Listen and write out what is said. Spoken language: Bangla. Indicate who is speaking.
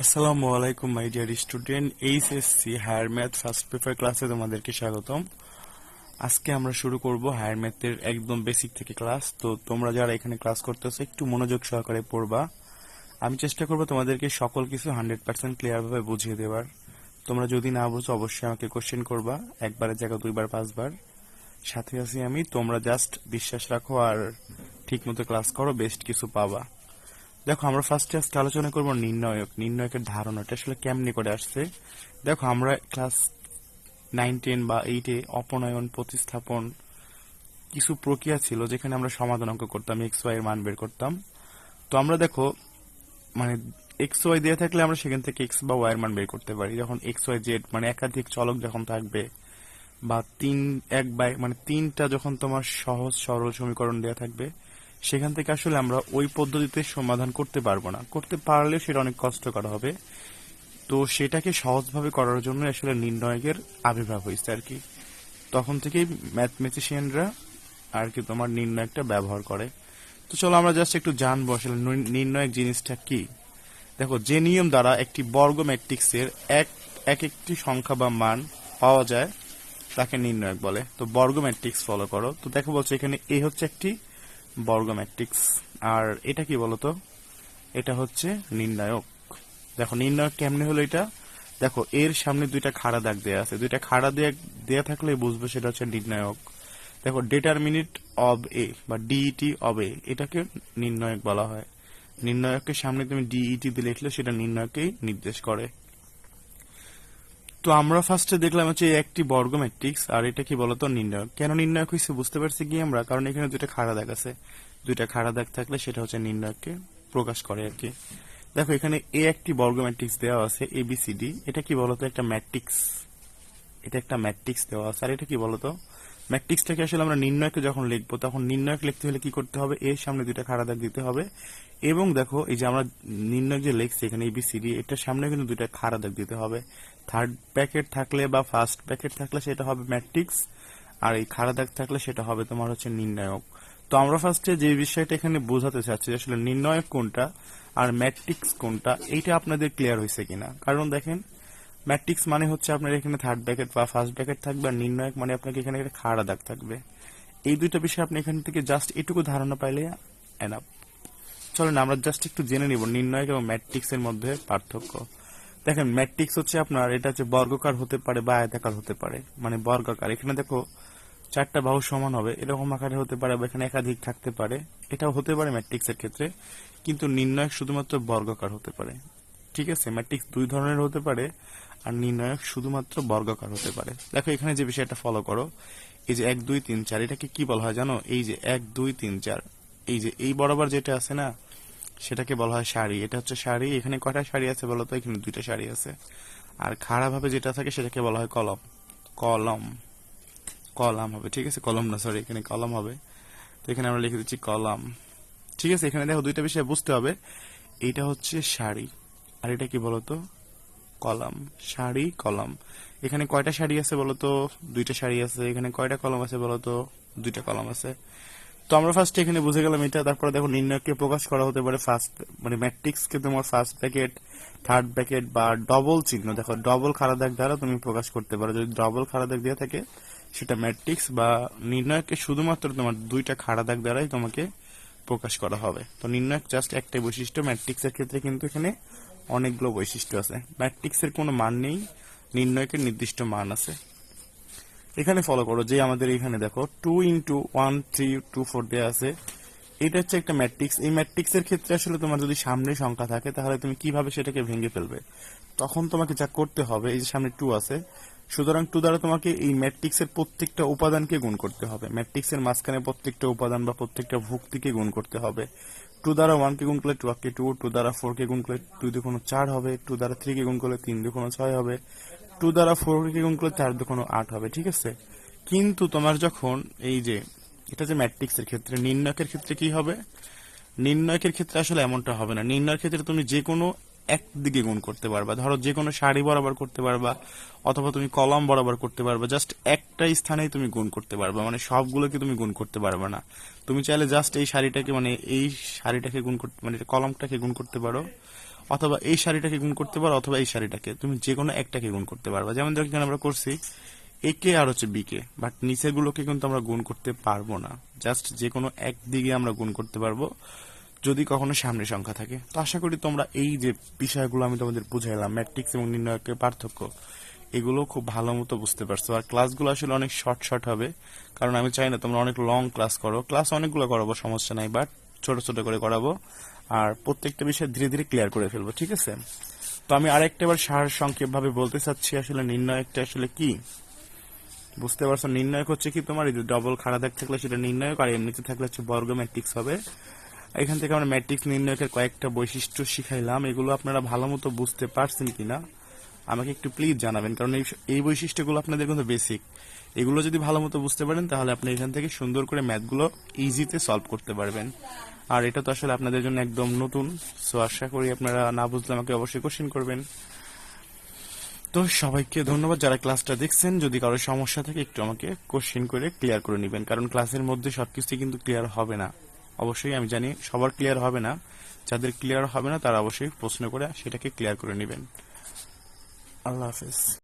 Speaker 1: আসসালামু আলাইকুম my dear student, HSC higher math first paper ক্লাসে তোমাদেরকে স্বাগতম। আজকে আমরা শুরু করব হায়ার ম্যাথের একদম বেসিক থেকে ক্লাস। তো তোমরা যারা এখানে ক্লাস করতেছো একটু মনোযোগ সহকারে পড়বা। আমি চেষ্টা করব তোমাদেরকে সকল কিছু 100% ক্লিয়ার ভাবে বুঝিয়ে দেওয়ার। তোমরা যদি না বুঝো অবশ্যই আমাকে কোশ্চেন করবা, একবারের জায়গা দুইবার পাঁচবার। সাথে আছি আমি, তোমরা জাস্ট বিশ্বাস রাখো আর ঠিক মতো ক্লাস করো, বেস্ট কিছু পাবা। দেখো, আমরা ফার্স্টে আজকে আলোচনা করব নির্ণয়কের ধারণাটা আসলে কেমনি করে আসছে। দেখো, আমরা ক্লাস 9, 10 বা 8-এ অপনয়ন, প্রতিস্থাপন কিছু প্রক্রিয়া ছিল যেখানে আমরা সমাধান অঙ্ক করতাম, এক্স ওয়াই এর মান বের করতাম। তো আমরা দেখো, মানে এক্স ওয়াই দেওয়া থাকলে আমরা সেখান থেকে এক্স বা ওয়াই এর মান বের করতে পারি। যখন এক্স ওয়াই জেড মানে একাধিক চলক যখন থাকবে, বা তিনটা যখন তোমার সহজ সরল সমীকরণ দেওয়া থাকবে, সেখান থেকে আসলে আমরা ওই পদ্ধতিতে সমাধান করতে পারবো না, করতে পারলে সেটা অনেক কষ্টকর হবে। তো সেটাকে সহজভাবে করার জন্য আসলে নির্ণয়কের আবির্ভাব হয়েছে আর কি। তখন থেকেই ম্যাথমেটিশিয়ানরা আর কি তোমার নির্ণয়কটা ব্যবহার করে। তো চলো আমরা জাস্ট একটু জানবো আসলে নির্ণয়ক জিনিসটা কি। দেখো, যে নিয়ম দ্বারা একটি বর্গ ম্যাট্রিক্সের একটি সংখ্যা বা মান পাওয়া যায় তাকে নির্ণয়ক বলে। তো বর্গ ম্যাট্রিক্স ফলো করো। তো দেখো বলছে এখানে এ হচ্ছে একটি বর্গ ম্যাট্রিক্স, আর এটা কি বলতো, এটা হচ্ছে নির্ণায়ক। দেখো নির্ণায়ক কেমনে হলো এটা। দেখো, এর সামনে দুইটা খাড়া দাগ দেয়া আছে, দুইটা খাড়া দেয়া থাকলে বুঝবো সেটা হচ্ছে নির্ণায়ক। দেখো, ডিটারমিনেন্ট অব এ বা ডিইটি অব এ, এটাকে নির্ণায়ক বলা হয়। নির্ণায়কের সামনে তুমি ডিইটি দিয়ে লিখলে সেটা নির্ণয়কেই নির্দেশ করে। তো আমরা ফার্স্টে দেখলাম হচ্ছে একটি বর্গ ম্যাট্রিক্স, আর এটা কি বলতো, নির্ণায়ক। কেন নির্ণায়ক হয়েছে বুঝতে পারছি কি আমরা, কারণ এখানে দুইটা খাড়া দাগ আছে, দুইটা খাড়া দাগ থাকলে সেটা হচ্ছে নির্ণায়ককে প্রকাশ করে আর কি। দেখো, এখানে এ একটি বর্গ ম্যাট্রিক্স দেওয়া আছে এবিসিডি, এটা কি বলতো, একটা ম্যাট্রিক্স। এটা একটা ম্যাট্রিক্স দেওয়া আছে, আর এটা কি বলতো, ম্যাট্রিক্সটাকে আসলে আমরা নির্ণয়কে যখন লিখবো তখন নির্ণয়ক লিখতে হলে কি করতে হবে, এর সামনে দুইটা খাড়া দাগ দিতে হবে। এবং দেখো, এই যে আমরা নির্ণয়ক যে লিখছি এখানে এবিসিডি, এটার সামনে কিন্তু দুইটা খাড়া দাগ দিতে হবে। থার্ড ব্র্যাকেট থাকলে বা ফার্স্ট ব্র্যাকেট থাকলে সেটা হবে ম্যাট্রিক্স, আর এই খাড়া দাগ থাকলে সেটা হবে তোমার হচ্ছে নির্ণায়ক। তো আমরা ফার্স্টে যে বিষয়টা এখানে বোঝাতে চাচ্ছি আসলে নির্ণায়ক কোনটা আর ম্যাট্রিক্স কোনটা, এইটা আপনাদের ক্লিয়ার হয়েছে কিনা। কারণ দেখেন, ম্যাট্রিক্স মানে হচ্ছে আপনার এখানে থার্ড ব্র্যাকেট বা ফার্স্ট ব্র্যাকেট থাকবে, আর নির্ণায়ক মানে আপনাকে এখানে একটা খাড়া দাগ থাকবে। এই দুইটা বিষয় আপনি এখান থেকে জাস্ট এটুকু ধারণা পাইলে এনাফ। চলেন আমরা জাস্ট একটু জেনে নিব নির্ণায়ক এবং ম্যাট্রিক্স এর মধ্যে পার্থক্য। দেখেন, ম্যাট্রিক্স হচ্ছে আপনার, এটা হচ্ছে বর্গাকার হতে পারে বা আয়তাকার হতে পারে। মানে বর্গাকার, এখানে দেখো চারটা বাহু সমান হবে এরকম আকারে হতে পারে, বা এখানে একাধিক থাকতে পারে, এটাও হতে পারে ম্যাট্রিক্স এর ক্ষেত্রে। কিন্তু নির্ণায়ক শুধুমাত্র বর্গাকার হতে পারে। ঠিক আছে, ম্যাট্রিক্স দুই ধরনের হতে পারে, আর নির্ণায়ক শুধুমাত্র বর্গাকার হতে পারে। দেখো এখানে যে বিষয়টা ফলো করো, এই যে 1 2 3 4, এটাকে কি বলা হয় জানো, এই যে 1 2 3 4, এই যে এই বরাবর যেটা আছে না, সেটাকে বলা হয় সারি। এটা হচ্ছে সারি। এখানে কয়টা সারি আছে বলো তো, এখানে দুইটা সারি আছে। আর খাড়া ভাবে যেটা থাকে সেটাকে বলা হয় কলম। কলম, কলাম হবে, ঠিক আছে, কলম না, সরি, এখানে কলম হবে। তো এখানে আমরা লিখে দিচ্ছি কলাম। ঠিক আছে, এখানে দেখো দুইটা বিষয় বুঝতে হবে। এইটা হচ্ছে সারি, আর এটা কি বলতো, কলাম। সারি, কলাম। এখানে কয়টা সারি আছে বলতো, দুইটা সারি আছে। এখানে কয়টা কলম আছে বলতো, দুইটা কলম আছে। তো আমরা ফার্স্ট এখানে বুঝে গেলাম এটা। তারপরে দেখো, নির্ণয়কে প্রকাশ করা হতে পারে ফার্স্ট, মানে ম্যাট্রিক্স কে তোমার ফার্স্ট ব্র্যাকেট, থার্ড ব্র্যাকেট বা ডবল চিহ্ন। দেখো, ডবল খাড়া দাগ দ্বারা তুমি প্রকাশ করতে পারো। যদি ডবল খাড়া দাগ দেওয়া থাকে সেটা ম্যাট্রিক্স, বা নির্ণয়কে শুধুমাত্র তোমার দুইটা খাড়া দাগ দ্বারাই তোমাকে প্রকাশ করা হবে। তো নির্ণয়ক জাস্ট একটাই বৈশিষ্ট্য, ম্যাট্রিক্স এর ক্ষেত্রে কিন্তু এখানে অনেকগুলো বৈশিষ্ট্য আছে। ম্যাট্রিক্স এর কোনো মান নেই, নির্ণয়কের নির্দিষ্ট মান আছে। এখানে ফলো করো যে আমাদের এখানে দেখো 2 × 1 3 2 4 দেওয়া আছে। এটা হচ্ছে একটা ম্যাট্রিক্স। এই ম্যাট্রিক্স এর ক্ষেত্রে আসলে তোমার যদি সামনে সংখ্যা থাকে তাহলে তুমি কিভাবে সেটাকে ভেঙে ফেলবে, তখন তোমাকে যা করতে হবে, এই যে সামনে 2 আছে, সুতরাং 2 দ্বারা তোমাকে এই ম্যাট্রিক্স এর প্রত্যেকটা উপাদানকে গুণ করতে হবে। ম্যাট্রিক্স এর মাঝখানে প্রত্যেকটা উপাদান বা প্রত্যেকটা ভুক্তিকে গুণ করতে হবে। 2 দ্বারা 1 কে গুণ করলে 2 কে 2, 2 দ্বারা 4 কে গুণ করলে 2 2 4 হবে, 2 দ্বারা 3 কে গুণ করলে 3 2 6 হবে, 2 দ্বারা 4 কে গুণ করলে 4 2 8 হবে। ঠিক আছে, কিন্তু তোমার যখন এই যে এটা যে ম্যাট্রিক্স এর ক্ষেত্রে, নির্ণয়কের ক্ষেত্রে কি হবে, নির্ণয়কের ক্ষেত্রে আসলে এমনটা হবে না। নির্ণয়ের ক্ষেত্রে তুমি যে কোনো একদিকে গুণ করতে পারবা, ধরো যে কোনো সারি বরাবর করতে পারবা, অথবা তুমি কলাম বরাবর করতে পারবা। জাস্ট একটা স্থানেই তুমি গুণ করতে পারবা, মানে সবগুলোকে তুমি গুণ করতে পারবা না। তুমি চাইলে জাস্ট এই সারিটাকে, মানে এই সারিটাকে গুণ করতে, মানে কলমটাকে গুণ করতে পারো, অথবা এই সারিটাকে গুণ করতে পারো অথবা এই সারিটাকে, তুমি যে কোনো একটাকে গুণ করতে পারবা। যেমন দেখো এখানে আমরা করছি এ কে আর হচ্ছে বি কে, বাট নিচের গুলোকে কিন্তু আমরা গুণ করতে পারবো না। জাস্ট যে কোনো এক দিকে আমরা গুণ করতে পারবো যদি কখনো সামনে সংখ্যা থাকে। তো আশা করি তোমরা এই যে বিষয়গুলো আমি তোমাদের বুঝাইলাম, ম্যাট্রিক্স এবং নির্ণয়কের পার্থক্য, এগুলো খুব ভালো মতো বুঝতে পারছো। আর ক্লাসগুলো আসলে অনেক শর্ট শর্ট হবে, কারণ আমি চাই না তোমরা অনেক লং ক্লাস করো। ক্লাস অনেকগুলো করাবো, সমস্যা নাই, বাট ছোট ছোট করে করাবো আর প্রত্যেকটা বিষয় ধীরে ধীরে ক্লিয়ার করে ফেলবো, ঠিক আছে? তো আমি আরেকটা বার সার সংক্ষেপ ভাবে বলতে চাচ্ছি আসলে নির্ণয়কটা আসলে কি। বুঝতে পারছো, নির্ণায়ক হচ্ছে কি তোমার এই যে ডবল খাড়া দাগ থাকলে সেটা নির্ণায়ক, আর এমনিতে থাকলে হচ্ছে বর্গ ম্যাট্রিক্স হবে। এখান থেকে আমরা ম্যাট্রিক্স নির্ণায়কের কয়েকটা বৈশিষ্ট্য শিখাইলাম, এগুলো আপনারা ভালো মতো বুঝতে পারছেন কিনা আমাকে একটু প্লিজ জানাবেন, কারণ এই বৈশিষ্ট্যগুলো আপনাদের কিন্তু বেসিক। এগুলো যদি ভালো মতো বুঝতে পারেন তাহলে আপনি এখান থেকে সুন্দর করে ম্যাথগুলো ইজিতে সলভ করতে পারবেন। আর এটা তো আসলে আপনাদের জন্য একদম নতুন, সো আশা করি আপনারা না বুঝলে আমাকে অবশ্যই কোশ্চেন করবেন। তো সবাইকে ধন্যবাদ যারা ক্লাসটা দেখছেন। যদি কারো সমস্যা থাকে একটু আমাকে কোশ্চেন করে ক্লিয়ার করে নেবেন, কারণ ক্লাসের মধ্যে সবকিছু কিন্তু ক্লিয়ার হবে না। অবশ্যই আমি জানি সবার ক্লিয়ার হবে না, যাদের ক্লিয়ার হবে না তারা অবশ্যই প্রশ্ন করে সেটাকে ক্লিয়ার করে নেবেন। আল্লাহ হাফেজ।